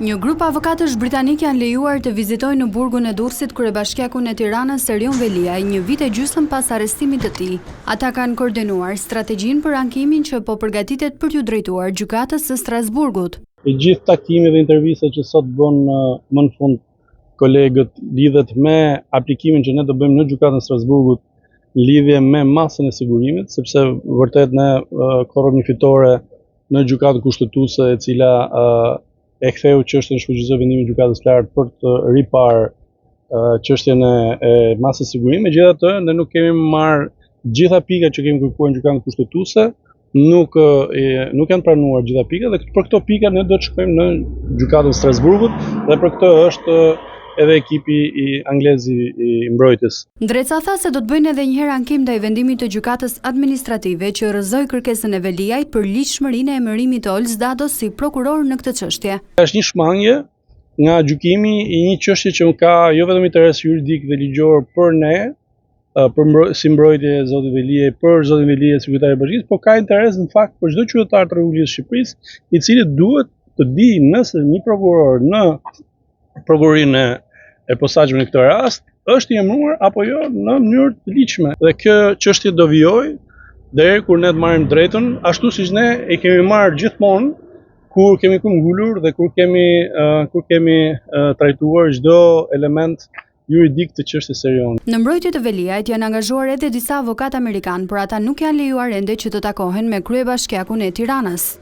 Një grup avokatësh britanik janë lejuar të vizitojnë në burgun e Durrësit kryebashkiakun e Tiranës Erion Veliaj, një vit e gjysmë pas arrestimit të tij. Ata kanë koordinuar strategjinë për ankimin që po përgatitet për t'u drejtuar gjykatës së Strasburgut. E gjithë takime dhe intervistat që sot bën më në fund kolegët lidhet me aplikimin që ne do bëjmë në gjykatën e Strasburgut në lidhje me masën e sigurimit, sepse vërtet ne korrëm një fitore në gjykatën kushtetuese e cila e ktheu çështën shfuqizoi vendimin e gjykatës së lartë për të riparë çështjen e masës sigurimit. Megjithatë, ne nuk kemi marrë gjitha pikat që kemi kërkuar në gjykatën kushtetuese, nuk janë pranuar gjitha pikat dhe për këto pika ne do të shkojmë në gjykatën e Strasburgut dhe për këtë është edhe ekipi i anglez i mbrojtjes. Ndreca tha se do të bëjnë edhe një herë ankim ndaj vendimit të gjykatës administrative që rrëzoi kërkesën e Veliajt për ligjshmërinë e emërimit të Olz Dados si prokuror në këtë çështje. Është një shmangje nga gjykimi i një çështje që ka jo vetëm interes juridik dhe ligjor për ne, si mbrojtje e zotit Veliaj, për zotin Veliaj sekretari i bashkisë, por ka interes në fakt për çdo qytetar të Republikës së Shqipërisë, i cili duhet të di nëse një prokuror në prokurorinë e posaçme në këtë rast është i emëruar apo jo në mënyrë të ligjshme. Dhe kjo çështje do vijojë deri kur ne të marrim drejtën, ashtu siç ne e kemi marrë gjithmonë kur kemi ngulur dhe kur kemi trajtuar çdo element juridik të çështjes Erion. Në mbrojtje të Veliajt janë angazhuar edhe disa avokatë amerikanë, por ata nuk janë lejuar ende që të takohen me kryebashkiakun e Tiranës.